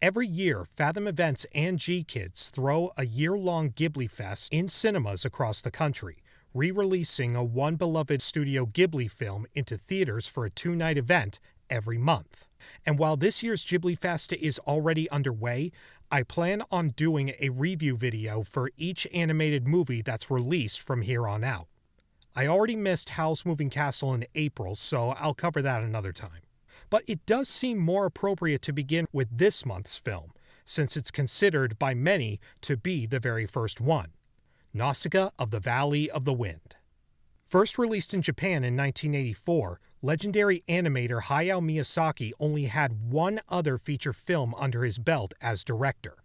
Every year, Fathom Events and G-Kids throw a year-long Ghiblifest in cinemas across the country, re-releasing a one-beloved Studio Ghibli film into theaters for a two-night event every month. And while this year's Ghiblifest is already underway, I plan on doing a review video for each animated movie that's released from here on out. I already missed Howl's Moving Castle in April, so I'll cover that another time. But it does seem more appropriate to begin with this month's film, since it's considered by many to be the very first one, Nausicaa of the Valley of the Wind. First released in Japan in 1984, legendary animator Hayao Miyazaki only had one other feature film under his belt as director,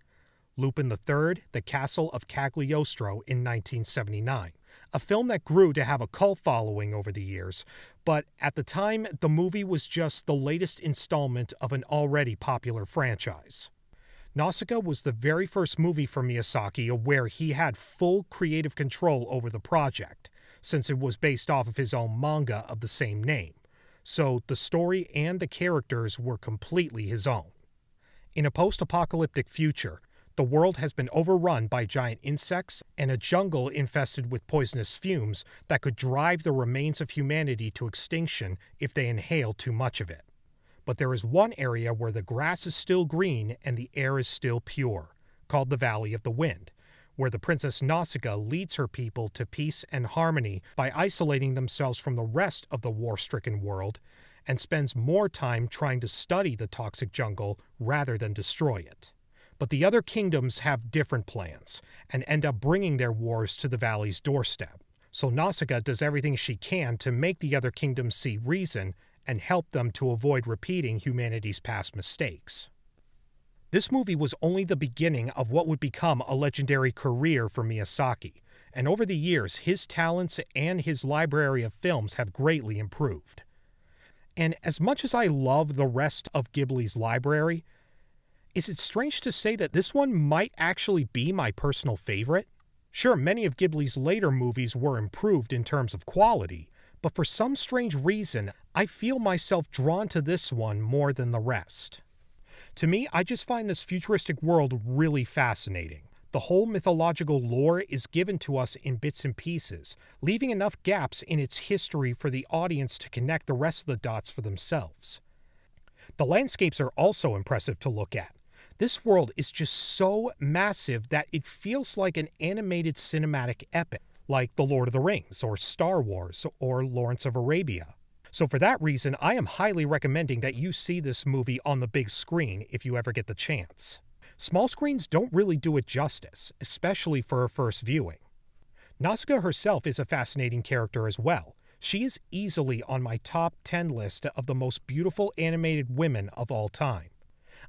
Lupin III, The Castle of Cagliostro in 1979, a film that grew to have a cult following over the years, but at the time the movie was just the latest installment of an already popular franchise. Nausicaa was the very first movie from Miyazaki where he had full creative control over the project, since it was based off of his own manga of the same name, so the story and the characters were completely his own. In a post-apocalyptic future, the world has been overrun by giant insects and a jungle infested with poisonous fumes that could drive the remains of humanity to extinction if they inhale too much of it. But there is one area where the grass is still green and the air is still pure, called the Valley of the Wind, where the Princess Nausicaa leads her people to peace and harmony by isolating themselves from the rest of the war-stricken world and spends more time trying to study the toxic jungle rather than destroy it. But the other kingdoms have different plans and end up bringing their wars to the valley's doorstep. So Nausicaa does everything she can to make the other kingdoms see reason and help them to avoid repeating humanity's past mistakes. This movie was only the beginning of what would become a legendary career for Miyazaki, and over the years his talents and his library of films have greatly improved. And as much as I love the rest of Ghibli's library, is it strange to say that this one might actually be my personal favorite? Sure, many of Ghibli's later movies were improved in terms of quality, but for some strange reason, I feel myself drawn to this one more than the rest. To me, I just find this futuristic world really fascinating. The whole mythological lore is given to us in bits and pieces, leaving enough gaps in its history for the audience to connect the rest of the dots for themselves. The landscapes are also impressive to look at. This world is just so massive that it feels like an animated cinematic epic, like The Lord of the Rings, or Star Wars, or Lawrence of Arabia. So for that reason, I am highly recommending that you see this movie on the big screen if you ever get the chance. Small screens don't really do it justice, especially for a first viewing. Nausicaa herself is a fascinating character as well. She is easily on my top 10 list of the most beautiful animated women of all time.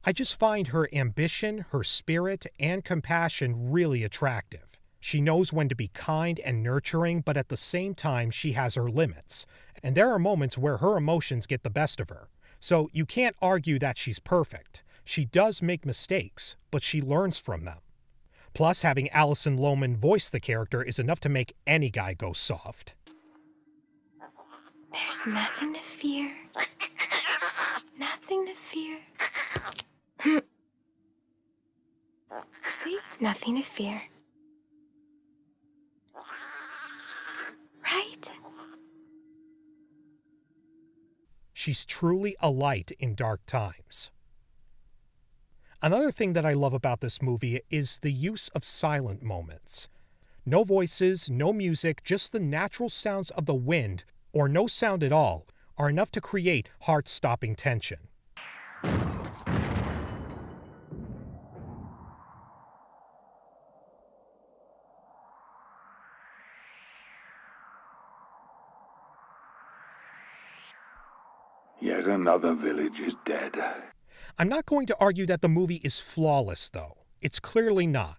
I just find her ambition, her spirit, and compassion really attractive. She knows when to be kind and nurturing, but at the same time she has her limits, and there are moments where her emotions get the best of her. So you can't argue that she's perfect. She does make mistakes, but she learns from them. Plus, having Alison Lohman voice the character is enough to make any guy go soft. There's nothing to fear. Nothing to fear. See? Nothing to fear. Right? She's truly a light in dark times. Another thing that I love about this movie is the use of silent moments. No voices, no music, just the natural sounds of the wind, or no sound at all, are enough to create heart-stopping tension. Yet another village is dead. I'm not going to argue that the movie is flawless, though. It's clearly not.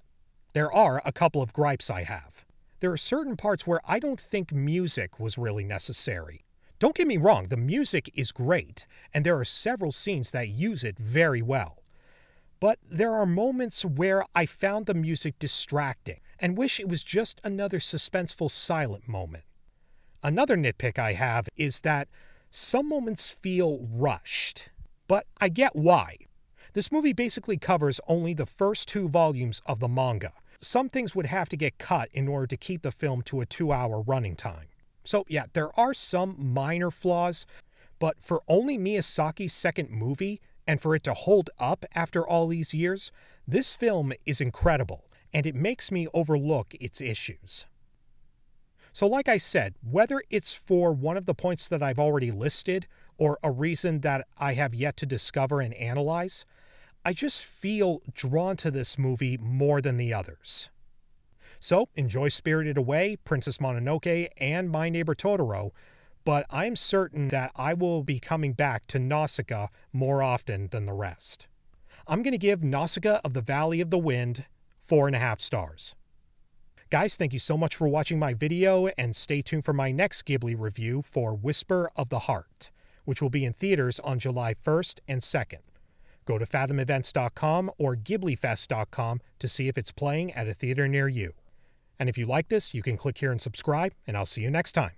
There are a couple of gripes I have. There are certain parts where I don't think music was really necessary. Don't get me wrong, the music is great, and there are several scenes that use it very well. But there are moments where I found the music distracting and wish it was just another suspenseful silent moment. Another nitpick I have is that some moments feel rushed, but I get why. This movie basically covers only the first 2 volumes of the manga. Some things would have to get cut in order to keep the film to a 2-hour running time. So yeah, there are some minor flaws, but for only Miyazaki's second movie, and for it to hold up after all these years, this film is incredible, and it makes me overlook its issues. So like I said, whether it's for one of the points that I've already listed, or a reason that I have yet to discover and analyze, I just feel drawn to this movie more than the others. So enjoy Spirited Away, Princess Mononoke, and My Neighbor Totoro, but I'm certain that I will be coming back to Nausicaa more often than the rest. I'm going to give Nausicaa of the Valley of the Wind 4.5 stars. Guys, thank you so much for watching my video, and stay tuned for my next Ghibli review for Whisper of the Heart, which will be in theaters on July 1st and 2nd. Go to fathomevents.com or Ghiblifest.com to see if it's playing at a theater near you. And if you like this, you can click here and subscribe, and I'll see you next time.